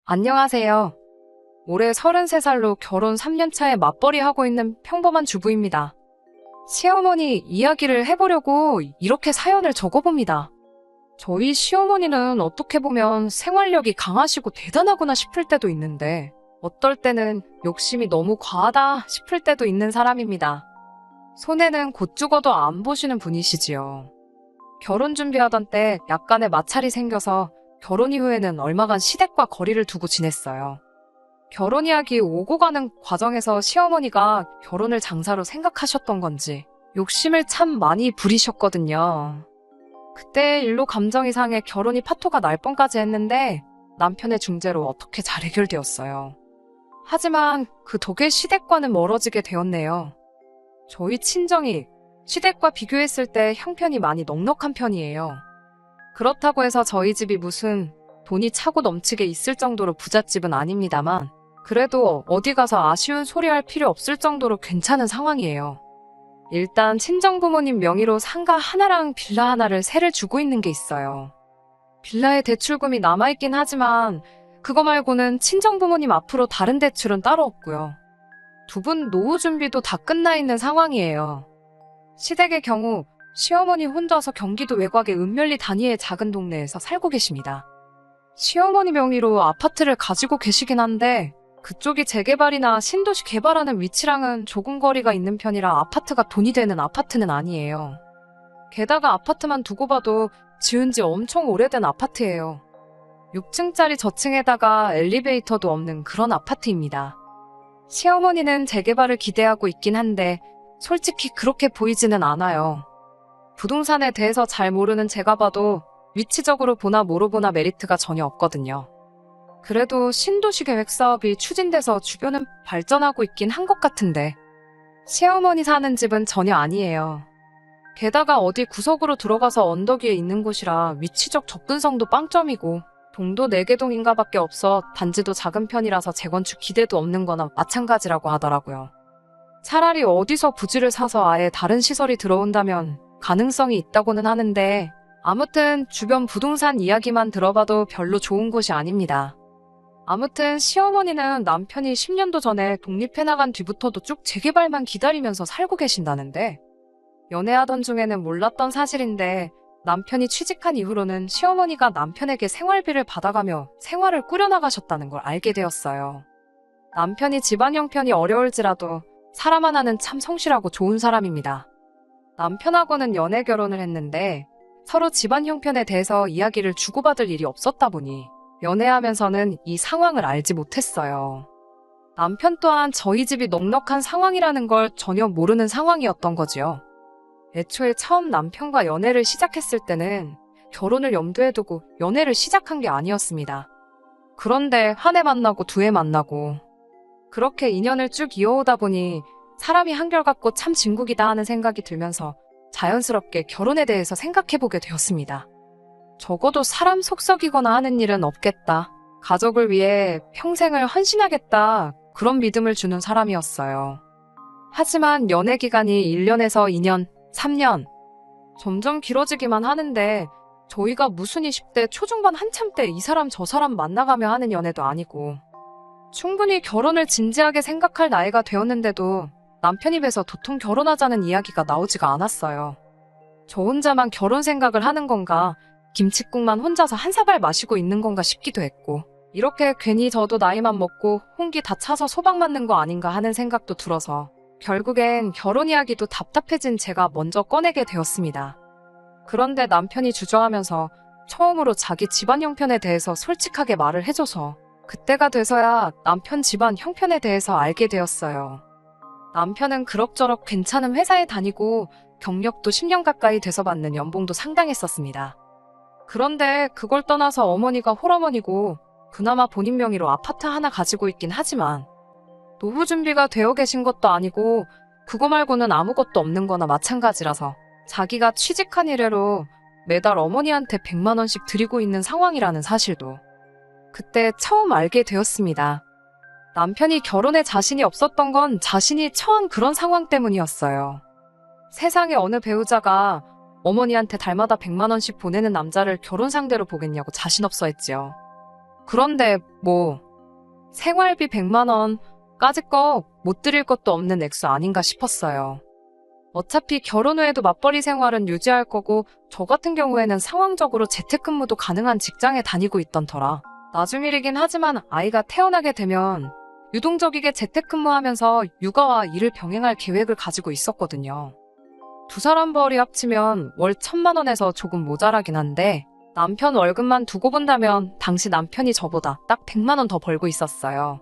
안녕하세요. 올해 33살로 결혼 3년 차에 맞벌이 하고 있는 평범한 주부입니다. 시어머니 이야기를 해보려고 이렇게 사연을 적어봅니다. 저희 시어머니는 어떻게 보면 생활력이 강하시고 대단하구나 싶을 때도 있는데 어떨 때는 욕심이 너무 과하다 싶을 때도 있는 사람입니다. 손해는 곧 죽어도 안 보시는 분이시지요. 결혼 준비하던 때 약간의 마찰이 생겨서 결혼 이후에는 얼마간 시댁과 거리를 두고 지냈어요. 결혼 이야기 오고 가는 과정에서 시어머니가 결혼을 장사로 생각하셨던 건지 욕심을 참 많이 부리셨거든요. 그때 일로 감정이 상해 결혼이 파토가 날 뻔까지 했는데 남편의 중재로 어떻게 잘 해결되었어요. 하지만 그 덕에 시댁과는 멀어지게 되었네요. 저희 친정이 시댁과 비교했을 때 형편이 많이 넉넉한 편이에요. 그렇다고 해서 저희 집이 무슨 돈이 차고 넘치게 있을 정도로 부잣집은 아닙니다만 그래도 어디 가서 아쉬운 소리 할 필요 없을 정도로 괜찮은 상황이에요. 일단 친정부모님 명의로 상가 하나랑 빌라 하나를 세를 주고 있는 게 있어요. 빌라에 대출금이 남아있긴 하지만 그거 말고는 친정부모님 앞으로 다른 대출은 따로 없고요. 두 분 노후 준비도 다 끝나 있는 상황이에요. 시댁의 경우 시어머니 혼자서 경기도 외곽의 은멸리 단위의 작은 동네에서 살고 계십니다. 시어머니 명의로 아파트를 가지고 계시긴 한데 그쪽이 재개발이나 신도시 개발하는 위치랑은 조금 거리가 있는 편이라 아파트가 돈이 되는 아파트는 아니에요. 게다가 아파트만 두고 봐도 지은 지 엄청 오래된 아파트예요. 6층짜리 저층에다가 엘리베이터도 없는 그런 아파트입니다. 시어머니는 재개발을 기대하고 있긴 한데 솔직히 그렇게 보이지는 않아요. 부동산에 대해서 잘 모르는 제가 봐도 위치적으로 보나 뭐로 보나 메리트가 전혀 없거든요. 그래도 신도시 계획 사업이 추진돼서 주변은 발전하고 있긴 한 것 같은데 시어머니 사는 집은 전혀 아니에요. 게다가 어디 구석으로 들어가서 언덕 위에 있는 곳이라 위치적 접근성도 빵점이고 동도 4개동인가 밖에 없어 단지도 작은 편이라서 재건축 기대도 없는 거나 마찬가지라고 하더라고요. 차라리 어디서 부지를 사서 아예 다른 시설이 들어온다면 가능성이 있다고는 하는데 아무튼 주변 부동산 이야기만 들어봐도 별로 좋은 곳이 아닙니다. 아무튼 시어머니는 남편이 10년도 전에 독립해 나간 뒤부터도 쭉 재개발만 기다리면서 살고 계신다는데 연애하던 중에는 몰랐던 사실인데 남편이 취직한 이후로는 시어머니가 남편에게 생활비를 받아가며 생활을 꾸려나가셨다는 걸 알게 되었어요. 남편이 집안 형편이 어려울지라도 사람 하나는 참 성실하고 좋은 사람입니다. 남편하고는 연애 결혼을 했는데 서로 집안 형편에 대해서 이야기를 주고받을 일이 없었다 보니 연애하면서는 이 상황을 알지 못했어요. 남편 또한 저희 집이 넉넉한 상황이라는 걸 전혀 모르는 상황이었던 거지요. 애초에 처음 남편과 연애를 시작했을 때는 결혼을 염두에 두고 연애를 시작한 게 아니었습니다. 그런데 한 해 만나고 두 해 만나고 그렇게 인연을 쭉 이어오다 보니 사람이 한결같고 참 진국이다 하는 생각이 들면서 자연스럽게 결혼에 대해서 생각해보게 되었습니다. 적어도 사람 속썩이거나 하는 일은 없겠다. 가족을 위해 평생을 헌신하겠다. 그런 믿음을 주는 사람이었어요. 하지만 연애 기간이 1년에서 2년, 3년 점점 길어지기만 하는데 저희가 무슨 20대 초중반 한참 때 이 사람 저 사람 만나가며 하는 연애도 아니고 충분히 결혼을 진지하게 생각할 나이가 되었는데도 남편 입에서 도통 결혼하자는 이야기가 나오지가 않았어요. 저 혼자만 결혼 생각을 하는 건가, 김칫국만 혼자서 한 사발 마시고 있는 건가 싶기도 했고 이렇게 괜히 저도 나이만 먹고 홍기 다 차서 소박 맞는 거 아닌가 하는 생각도 들어서 결국엔 결혼 이야기도 답답해진 제가 먼저 꺼내게 되었습니다. 그런데 남편이 주저하면서 처음으로 자기 집안 형편에 대해서 솔직하게 말을 해줘서 그때가 돼서야 남편 집안 형편에 대해서 알게 되었어요. 남편은 그럭저럭 괜찮은 회사에 다니고 경력도 10년 가까이 돼서 받는 연봉도 상당했었습니다. 그런데 그걸 떠나서 어머니가 홀어머니고 그나마 본인 명의로 아파트 하나 가지고 있긴 하지만 노후 준비가 되어 계신 것도 아니고 그거 말고는 아무것도 없는 거나 마찬가지라서 자기가 취직한 이래로 매달 어머니한테 100만 원씩 드리고 있는 상황이라는 사실도 그때 처음 알게 되었습니다. 남편이 결혼에 자신이 없었던 건 자신이 처한 그런 상황 때문이었어요. 세상에 어느 배우자가 어머니한테 달마다 100만 원씩 보내는 남자를 결혼 상대로 보겠냐고 자신 없어 했지요. 그런데 생활비 100만 원까지 거 못 드릴 것도 없는 액수 아닌가 싶었어요. 어차피 결혼 후에도 맞벌이 생활은 유지할 거고 저 같은 경우에는 상황적으로 재택근무도 가능한 직장에 다니고 있던 터라 나중일이긴 하지만 아이가 태어나게 되면 유동적이게 재택근무하면서 육아와 일을 병행할 계획을 가지고 있었거든요. 두 사람 벌이 합치면 월 1,000만 원에서 조금 모자라긴 한데 남편 월급만 두고 본다면 당시 남편이 저보다 딱 100만 원 더 벌고 있었어요.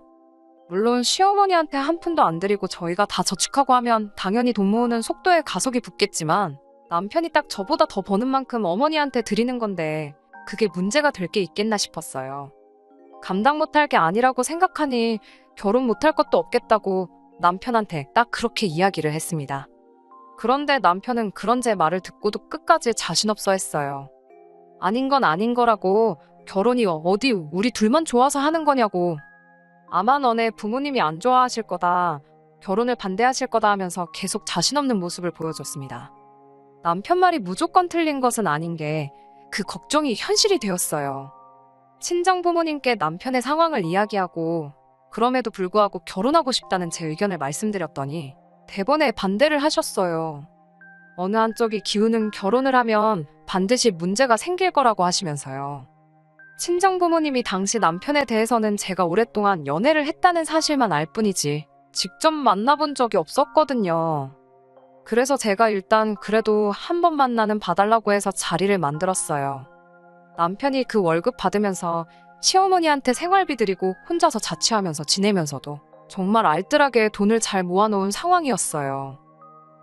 물론 시어머니한테 한 푼도 안 드리고 저희가 다 저축하고 하면 당연히 돈 모으는 속도에 가속이 붙겠지만 남편이 딱 저보다 더 버는 만큼 어머니한테 드리는 건데 그게 문제가 될 게 있겠나 싶었어요. 감당 못할 게 아니라고 생각하니 결혼 못할 것도 없겠다고 남편한테 딱 그렇게 이야기를 했습니다. 그런데 남편은 그런 제 말을 듣고도 끝까지 자신 없어 했어요. 아닌 건 아닌 거라고, 결혼이 어디 우리 둘만 좋아서 하는 거냐고. 아마 너네 부모님이 안 좋아하실 거다, 결혼을 반대하실 거다 하면서 계속 자신 없는 모습을 보여줬습니다. 남편 말이 무조건 틀린 것은 아닌 게 그 걱정이 현실이 되었어요. 친정 부모님께 남편의 상황을 이야기하고 그럼에도 불구하고 결혼하고 싶다는 제 의견을 말씀드렸더니 대번에 반대를 하셨어요. 어느 한쪽이 기우는 결혼을 하면 반드시 문제가 생길 거라고 하시면서요. 친정 부모님이 당시 남편에 대해서는 제가 오랫동안 연애를 했다는 사실만 알 뿐이지 직접 만나본 적이 없었거든요. 그래서 제가 일단 그래도 한 번 만나는 봐달라고 해서 자리를 만들었어요. 남편이 그 월급 받으면서 시어머니한테 생활비 드리고 혼자서 자취하면서 지내면서도 정말 알뜰하게 돈을 잘 모아놓은 상황이었어요.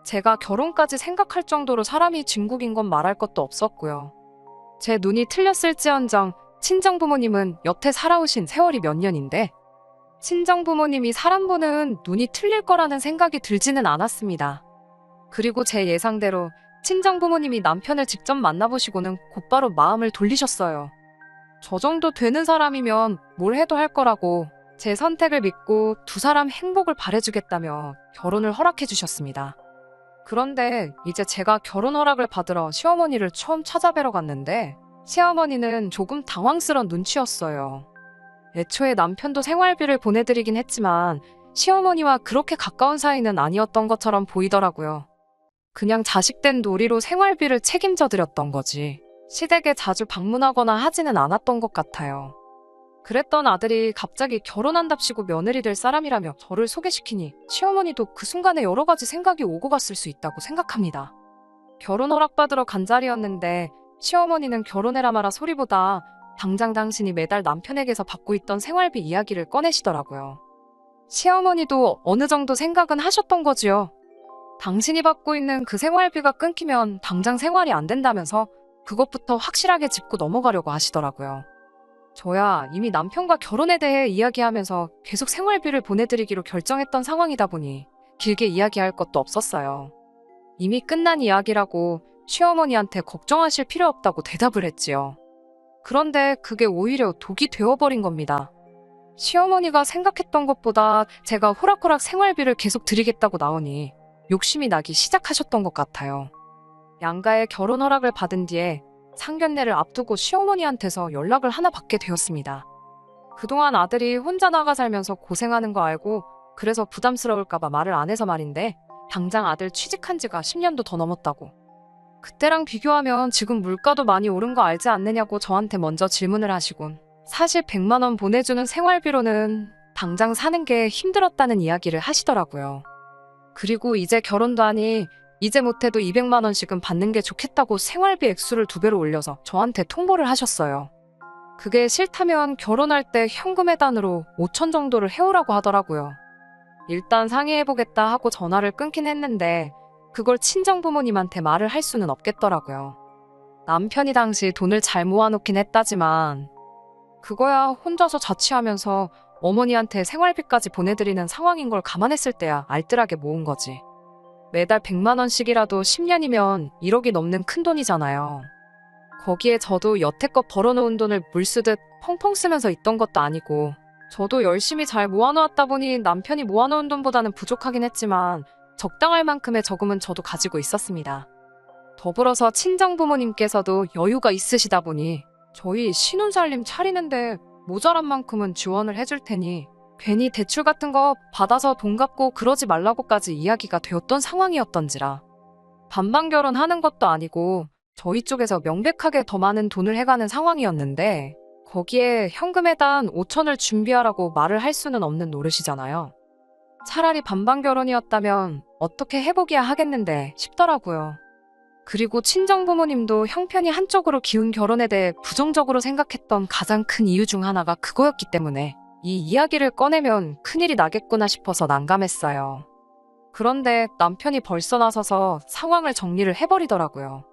제가 결혼까지 생각할 정도로 사람이 진국인 건 말할 것도 없었고요. 제 눈이 틀렸을지언정 친정 부모님은 여태 살아오신 세월이 몇 년인데 친정 부모님이 사람 보는 눈이 틀릴 거라는 생각이 들지는 않았습니다. 그리고 제 예상대로 친정 부모님이 남편을 직접 만나보시고는 곧바로 마음을 돌리셨어요. 저 정도 되는 사람이면 뭘 해도 할 거라고 제 선택을 믿고 두 사람 행복을 바래주겠다며 결혼을 허락해 주셨습니다. 그런데 이제 제가 결혼 허락을 받으러 시어머니를 처음 찾아뵈러 갔는데 시어머니는 조금 당황스러운 눈치였어요. 애초에 남편도 생활비를 보내드리긴 했지만 시어머니와 그렇게 가까운 사이는 아니었던 것처럼 보이더라고요. 그냥 자식된 놀이로 생활비를 책임져 드렸던 거지 시댁에 자주 방문하거나 하지는 않았던 것 같아요. 그랬던 아들이 갑자기 결혼한답시고 며느리 될 사람이라며 저를 소개시키니 시어머니도 그 순간에 여러 가지 생각이 오고 갔을 수 있다고 생각합니다. 결혼 허락받으러 간 자리였는데 시어머니는 결혼해라 마라 소리보다 당장 당신이 매달 남편에게서 받고 있던 생활비 이야기를 꺼내시더라고요. 시어머니도 어느 정도 생각은 하셨던 거지요. 당신이 받고 있는 그 생활비가 끊기면 당장 생활이 안 된다면서 그것부터 확실하게 짚고 넘어가려고 하시더라고요. 저야 이미 남편과 결혼에 대해 이야기하면서 계속 생활비를 보내드리기로 결정했던 상황이다 보니 길게 이야기할 것도 없었어요. 이미 끝난 이야기라고 시어머니한테 걱정하실 필요 없다고 대답을 했지요. 그런데 그게 오히려 독이 되어버린 겁니다. 시어머니가 생각했던 것보다 제가 호락호락 생활비를 계속 드리겠다고 나오니 욕심이 나기 시작하셨던 것 같아요. 양가의 결혼 허락을 받은 뒤에 상견례를 앞두고 시어머니한테서 연락을 하나 받게 되었습니다. 그동안 아들이 혼자 나가 살면서 고생하는 거 알고 그래서 부담스러울까봐 말을 안 해서 말인데 당장 아들 취직한 지가 10년도 더 넘었다고. 그때랑 비교하면 지금 물가도 많이 오른 거 알지 않느냐고 저한테 먼저 질문을 하시곤 사실 100만 원 보내주는 생활비로는 당장 사는 게 힘들었다는 이야기를 하시더라고요. 그리고 이제 결혼도 하니 이제 못해도 200만 원씩은 받는 게 좋겠다고 생활비 액수를 2배로 올려서 저한테 통보를 하셨어요. 그게 싫다면 결혼할 때 현금 해단으로 5천 정도를 해오라고 하더라고요. 일단 상의해보겠다 하고 전화를 끊긴 했는데 그걸 친정부모님한테 말을 할 수는 없겠더라고요. 남편이 당시 돈을 잘 모아놓긴 했다지만 그거야 혼자서 자취하면서 어머니한테 생활비까지 보내드리는 상황인 걸 감안했을 때야 알뜰하게 모은 거지. 매달 100만 원씩이라도 10년이면 1억이 넘는 큰 돈이잖아요. 거기에 저도 여태껏 벌어놓은 돈을 물 쓰듯 펑펑 쓰면서 있던 것도 아니고 저도 열심히 잘 모아놓았다 보니 남편이 모아놓은 돈보다는 부족하긴 했지만 적당할 만큼의 저금은 저도 가지고 있었습니다. 더불어서 친정부모님께서도 여유가 있으시다 보니 저희 신혼살림 차리는데 모자란 만큼은 지원을 해줄 테니 괜히 대출 같은 거 받아서 돈 갚고 그러지 말라고까지 이야기가 되었던 상황이었던지라. 반반 결혼하는 것도 아니고 저희 쪽에서 명백하게 더 많은 돈을 해가는 상황이었는데 거기에 현금에 단 5천을 준비하라고 말을 할 수는 없는 노릇이잖아요. 차라리 반반 결혼이었다면 어떻게 해보기야 하겠는데 싶더라고요. 그리고 친정부모님도 형편이 한쪽으로 기운 결혼에 대해 부정적으로 생각했던 가장 큰 이유 중 하나가 그거였기 때문에 이 이야기를 꺼내면 큰일이 나겠구나 싶어서 난감했어요. 그런데 남편이 벌써 나서서 상황을 정리를 해버리더라고요.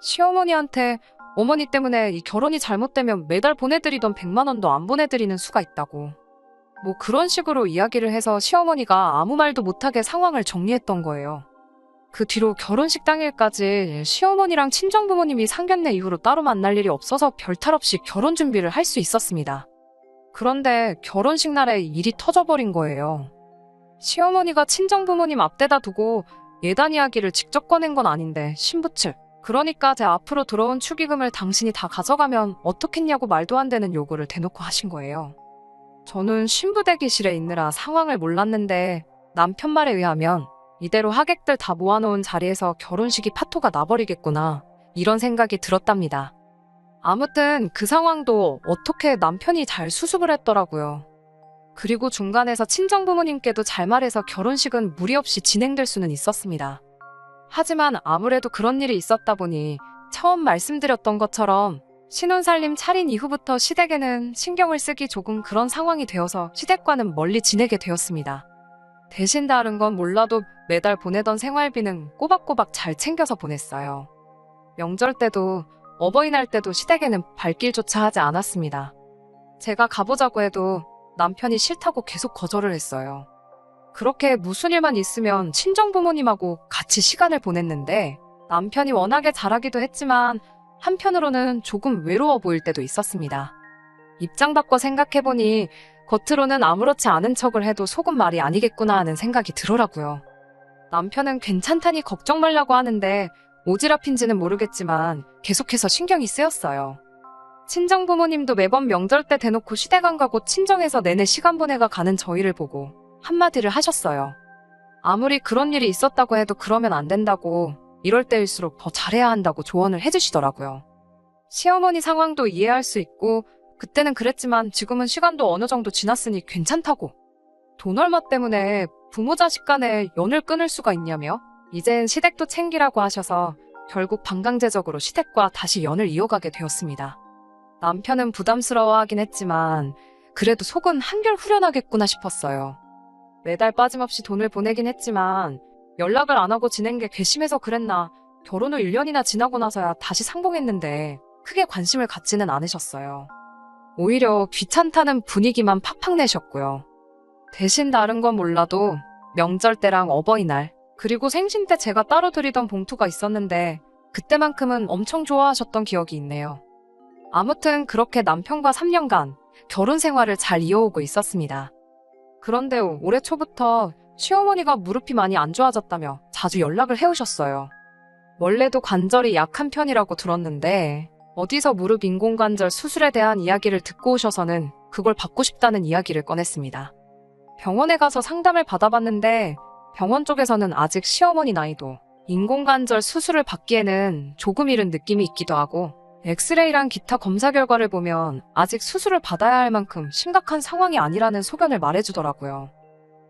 시어머니한테 어머니 때문에 이 결혼이 잘못되면 매달 보내드리던 100만 원도 안 보내드리는 수가 있다고. 뭐 그런 식으로 이야기를 해서 시어머니가 아무 말도 못하게 상황을 정리했던 거예요. 그 뒤로 결혼식 당일까지 시어머니랑 친정부모님이 상견례 이후로 따로 만날 일이 없어서 별탈 없이 결혼 준비를 할 수 있었습니다. 그런데 결혼식 날에 일이 터져버린 거예요. 시어머니가 친정부모님 앞대다 두고 예단 이야기를 직접 꺼낸 건 아닌데 신부 측, 그러니까 제 앞으로 들어온 축의금을 당신이 다 가져가면 어떻겠냐고 말도 안 되는 요구를 대놓고 하신 거예요. 저는 신부 대기실에 있느라 상황을 몰랐는데 남편 말에 의하면 이대로 하객들 다 모아놓은 자리에서 결혼식이 파토가 나버리겠구나 이런 생각이 들었답니다. 아무튼 그 상황도 어떻게 남편이 잘 수습을 했더라고요. 그리고 중간에서 친정부모님께도 잘 말해서 결혼식은 무리 없이 진행될 수는 있었습니다. 하지만 아무래도 그런 일이 있었다 보니 처음 말씀드렸던 것처럼 신혼살림 차린 이후부터 시댁에는 신경을 쓰기 조금 그런 상황이 되어서 시댁과는 멀리 지내게 되었습니다. 대신 다른 건 몰라도 매달 보내던 생활비는 꼬박꼬박 잘 챙겨서 보냈어요. 명절 때도 어버이날 때도 시댁에는 발길조차 하지 않았습니다. 제가 가보자고 해도 남편이 싫다고 계속 거절을 했어요. 그렇게 무슨 일만 있으면 친정부모님하고 같이 시간을 보냈는데 남편이 워낙에 잘하기도 했지만 한편으로는 조금 외로워 보일 때도 있었습니다. 입장 바꿔 생각해보니 겉으로는 아무렇지 않은 척을 해도 속은 말이 아니겠구나 하는 생각이 들더라고요. 남편은 괜찮다니 걱정 말라고 하는데 오지랖인지는 모르겠지만 계속해서 신경이 쓰였어요. 친정부모님도 매번 명절 때 대놓고 시댁 안 가고 친정에서 내내 시간 보내가 가는 저희를 보고 한마디를 하셨어요. 아무리 그런 일이 있었다고 해도 그러면 안 된다고, 이럴 때일수록 더 잘해야 한다고 조언을 해주시더라고요. 시어머니 상황도 이해할 수 있고 그때는 그랬지만 지금은 시간도 어느 정도 지났으니 괜찮다고. 돈 얼마 때문에 부모 자식 간에 연을 끊을 수가 있냐며 이젠 시댁도 챙기라고 하셔서 결국 반강제적으로 시댁과 다시 연을 이어가게 되었습니다. 남편은 부담스러워하긴 했지만 그래도 속은 한결 후련하겠구나 싶었어요. 매달 빠짐없이 돈을 보내긴 했지만 연락을 안 하고 지낸 게 괘씸해서 그랬나 결혼 후 1년이나 지나고 나서야 다시 상봉했는데 크게 관심을 갖지는 않으셨어요. 오히려 귀찮다는 분위기만 팍팍 내셨고요. 대신 다른 건 몰라도 명절 때랑 어버이날 그리고 생신 때 제가 따로 드리던 봉투가 있었는데 그때만큼은 엄청 좋아하셨던 기억이 있네요. 아무튼 그렇게 남편과 3년간 결혼 생활을 잘 이어오고 있었습니다. 그런데 올해 초부터 시어머니가 무릎이 많이 안 좋아졌다며 자주 연락을 해오셨어요. 원래도 관절이 약한 편이라고 들었는데 어디서 무릎 인공관절 수술에 대한 이야기를 듣고 오셔서는 그걸 받고 싶다는 이야기를 꺼냈습니다. 병원에 가서 상담을 받아봤는데 병원 쪽에서는 아직 시어머니 나이도 인공관절 수술을 받기에는 조금 이른 느낌이 있기도 하고 엑스레이랑 기타 검사 결과를 보면 아직 수술을 받아야 할 만큼 심각한 상황이 아니라는 소견을 말해주더라고요.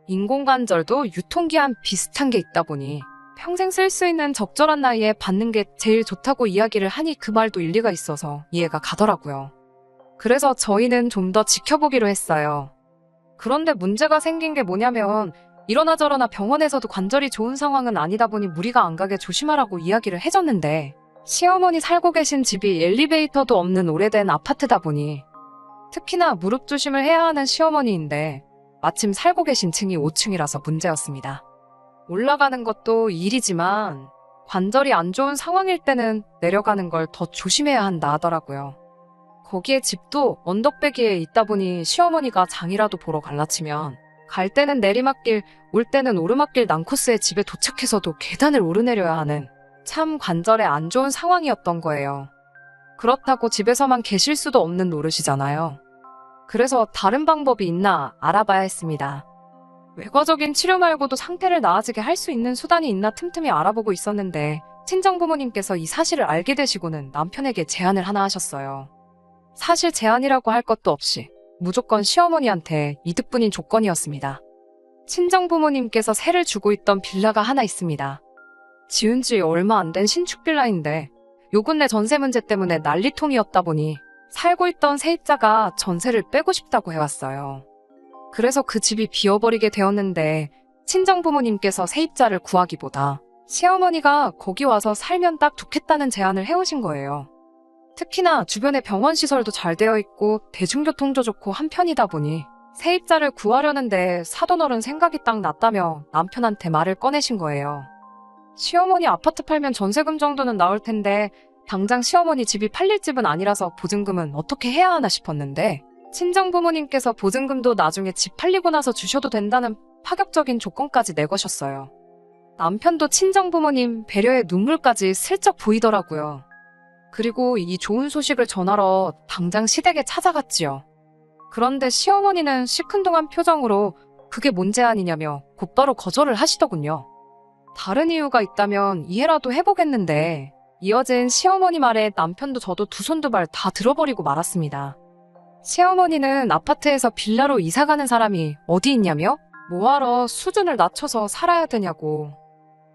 인공관절도 유통기한 비슷한 게 있다 보니 평생 쓸 수 있는 적절한 나이에 받는 게 제일 좋다고 이야기를 하니 그 말도 일리가 있어서 이해가 가더라고요. 그래서 저희는 좀 더 지켜보기로 했어요. 그런데 문제가 생긴 게 뭐냐면 이러나 저러나 병원에서도 관절이 좋은 상황은 아니다 보니 무리가 안 가게 조심하라고 이야기를 해줬는데 시어머니 살고 계신 집이 엘리베이터도 없는 오래된 아파트다 보니 특히나 무릎 조심을 해야 하는 시어머니인데 마침 살고 계신 층이 5층이라서 문제였습니다. 올라가는 것도 일이지만 관절이 안 좋은 상황일 때는 내려가는 걸 더 조심해야 한다 하더라고요. 거기에 집도 언덕배기에 있다 보니 시어머니가 장이라도 보러 갈라치면 갈 때는 내리막길, 올 때는 오르막길 난코스에 집에 도착해서도 계단을 오르내려야 하는 참 관절에 안 좋은 상황이었던 거예요. 그렇다고 집에서만 계실 수도 없는 노릇이잖아요. 그래서 다른 방법이 있나 알아봐야 했습니다. 외과적인 치료 말고도 상태를 나아지게 할 수 있는 수단이 있나 틈틈이 알아보고 있었는데 친정부모님께서 이 사실을 알게 되시고는 남편에게 제안을 하나 하셨어요. 사실 제안이라고 할 것도 없이 무조건 시어머니한테 이득뿐인 조건이었습니다. 친정부모님께서 세를 주고 있던 빌라가 하나 있습니다. 지은 지 얼마 안 된 신축 빌라인데 요 근래 전세 문제 때문에 난리통이었다 보니 살고 있던 세입자가 전세를 빼고 싶다고 해왔어요. 그래서 그 집이 비어버리게 되었는데 친정부모님께서 세입자를 구하기보다 시어머니가 거기 와서 살면 딱 좋겠다는 제안을 해오신 거예요. 특히나 주변에 병원 시설도 잘 되어 있고 대중교통도 좋고 한편이다 보니 세입자를 구하려는데 사돈어른 생각이 딱 났다며 남편한테 말을 꺼내신 거예요. 시어머니 아파트 팔면 전세금 정도는 나올 텐데 당장 시어머니 집이 팔릴 집은 아니라서 보증금은 어떻게 해야 하나 싶었는데 친정부모님께서 보증금도 나중에 집 팔리고 나서 주셔도 된다는 파격적인 조건까지 내거셨어요. 남편도 친정부모님 배려의 눈물까지 슬쩍 보이더라고요. 그리고 이 좋은 소식을 전하러 당장 시댁에 찾아갔지요. 그런데 시어머니는 시큰둥한 표정으로 그게 뭔 제안이냐며 곧바로 거절을 하시더군요. 다른 이유가 있다면 이해라도 해보겠는데 이어진 시어머니 말에 남편도 저도 두 손 두 발 다 들어버리고 말았습니다. 시어머니는 아파트에서 빌라로 이사가는 사람이 어디 있냐며? 뭐하러 수준을 낮춰서 살아야 되냐고.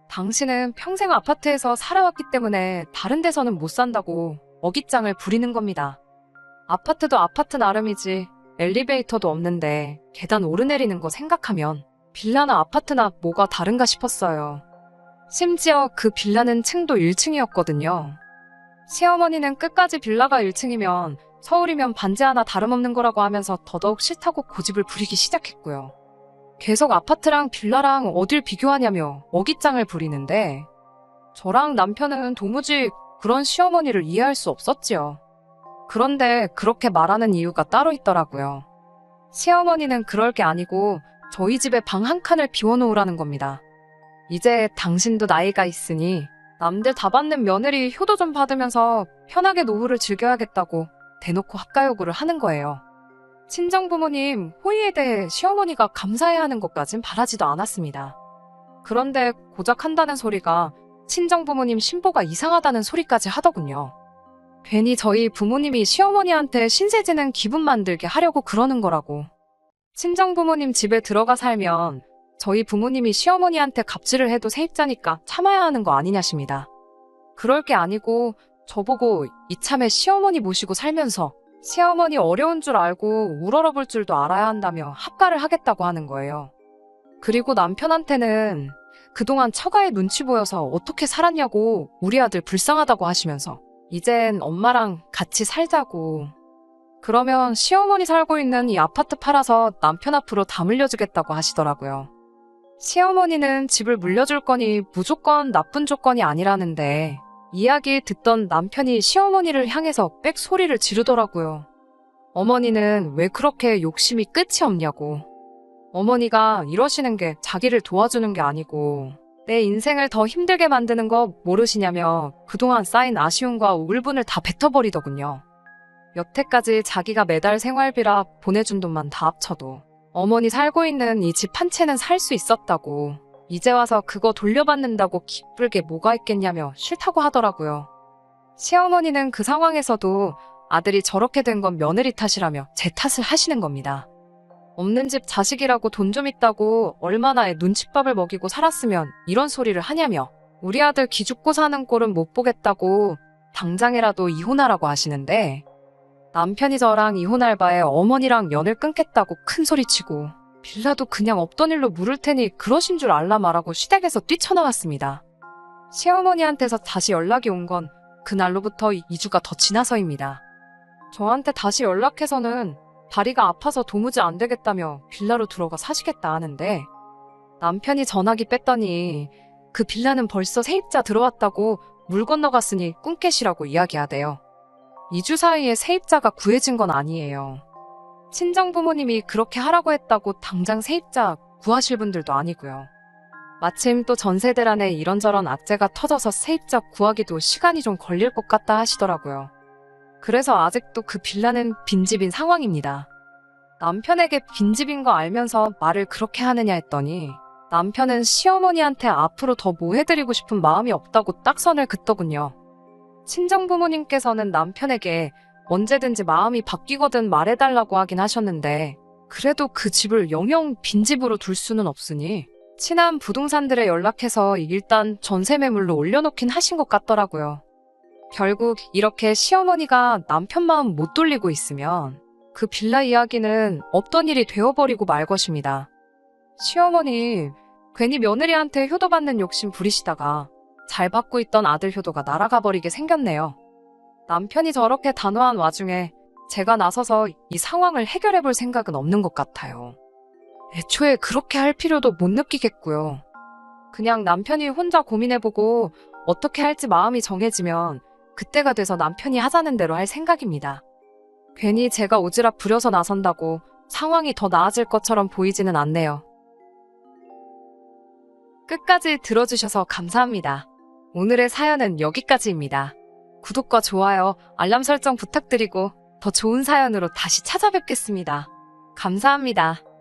당신은 평생 아파트에서 살아왔기 때문에 다른 데서는 못 산다고 어깃장을 부리는 겁니다. 아파트도 아파트 나름이지 엘리베이터도 없는데 계단 오르내리는 거 생각하면 빌라나 아파트나 뭐가 다른가 싶었어요. 심지어 그 빌라는 층도 1층이었거든요. 시어머니는 끝까지 빌라가 1층이면 서울이면 반지 하나 다름없는 거라고 하면서 더더욱 싫다고 고집을 부리기 시작했고요. 계속 아파트랑 빌라랑 어딜 비교하냐며 어깃장을 부리는데 저랑 남편은 도무지 그런 시어머니를 이해할 수 없었지요. 그런데 그렇게 말하는 이유가 따로 있더라고요. 시어머니는 그럴 게 아니고 저희 집에 방 한 칸을 비워놓으라는 겁니다. 이제 당신도 나이가 있으니 남들 다 받는 며느리 효도 좀 받으면서 편하게 노후를 즐겨야겠다고 대놓고 합가 요구를 하는 거예요. 친정부모님 호의에 대해 시어머니가 감사해야 하는 것까진 바라지도 않았습니다. 그런데 고작 한다는 소리가 친정부모님 신보가 이상하다는 소리까지 하더군요. 괜히 저희 부모님이 시어머니한테 신세지는 기분 만들게 하려고 그러는 거라고. 친정부모님 집에 들어가 살면 저희 부모님이 시어머니한테 갑질을 해도 세입자니까 참아야 하는 거 아니냐십니다. 그럴 게 아니고 저보고 이참에 시어머니 모시고 살면서 시어머니 어려운 줄 알고 우러러볼 줄도 알아야 한다며 합가를 하겠다고 하는 거예요. 그리고 남편한테는 그동안 처가에 눈치 보여서 어떻게 살았냐고 우리 아들 불쌍하다고 하시면서 이젠 엄마랑 같이 살자고. 그러면 시어머니 살고 있는 이 아파트 팔아서 남편 앞으로 다 물려주겠다고 하시더라고요. 시어머니는 집을 물려줄 거니 무조건 나쁜 조건이 아니라는데 이야기 듣던 남편이 시어머니를 향해서 빽 소리를 지르더라고요. 어머니는 왜 그렇게 욕심이 끝이 없냐고. 어머니가 이러시는 게 자기를 도와주는 게 아니고 내 인생을 더 힘들게 만드는 거 모르시냐며 그동안 쌓인 아쉬움과 울분을 다 뱉어버리더군요. 여태까지 자기가 매달 생활비라 보내준 돈만 다 합쳐도 어머니 살고 있는 이 집 한 채는 살 수 있었다고. 이제 와서 그거 돌려받는다고 기쁠 게 뭐가 있겠냐며 싫다고 하더라고요. 시어머니는 그 상황에서도 아들이 저렇게 된 건 며느리 탓이라며 제 탓을 하시는 겁니다. 없는 집 자식이라고 돈 좀 있다고 얼마나 눈칫밥을 먹이고 살았으면 이런 소리를 하냐며 우리 아들 기죽고 사는 꼴은 못 보겠다고 당장이라도 이혼하라고 하시는데 남편이 저랑 이혼할 바에 어머니랑 연을 끊겠다고 큰 소리치고 빌라도 그냥 없던 일로 물을 테니 그러신 줄 알라 말하고 시댁에서 뛰쳐나왔습니다. 시어머니한테서 다시 연락이 온 건 그날로부터 2주가 더 지나서입니다. 저한테 다시 연락해서는 다리가 아파서 도무지 안 되겠다며 빌라로 들어가 사시겠다 하는데 남편이 전화기 뺐더니 그 빌라는 벌써 세입자 들어왔다고 물 건너갔으니 꿈깨시라고 이야기하대요. 2주 사이에 세입자가 구해진 건 아니에요. 친정부모님이 그렇게 하라고 했다고 당장 세입자 구하실 분들도 아니고요. 마침 또 전세대란에 이런저런 악재가 터져서 세입자 구하기도 시간이 좀 걸릴 것 같다 하시더라고요. 그래서 아직도 그 빌라는 빈집인 상황입니다. 남편에게 빈집인 거 알면서 말을 그렇게 하느냐 했더니 남편은 시어머니한테 앞으로 더 뭐 해드리고 싶은 마음이 없다고 딱 선을 긋더군요. 친정부모님께서는 남편에게 언제든지 마음이 바뀌거든 말해달라고 하긴 하셨는데 그래도 그 집을 영영 빈집으로 둘 수는 없으니 친한 부동산들에 연락해서 일단 전세 매물로 올려놓긴 하신 것 같더라고요. 결국 이렇게 시어머니가 남편 마음 못 돌리고 있으면 그 빌라 이야기는 없던 일이 되어버리고 말 것입니다. 시어머니, 괜히 며느리한테 효도받는 욕심 부리시다가 잘 받고 있던 아들 효도가 날아가 버리게 생겼네요. 남편이 저렇게 단호한 와중에 제가 나서서 이 상황을 해결해 볼 생각은 없는 것 같아요. 애초에 그렇게 할 필요도 못 느끼겠고요. 그냥 남편이 혼자 고민해보고 어떻게 할지 마음이 정해지면 그때가 돼서 남편이 하자는 대로 할 생각입니다. 괜히 제가 오지랖 부려서 나선다고 상황이 더 나아질 것처럼 보이지는 않네요. 끝까지 들어주셔서 감사합니다. 오늘의 사연은 여기까지입니다. 구독과 좋아요, 알람 설정 부탁드리고 더 좋은 사연으로 다시 찾아뵙겠습니다. 감사합니다.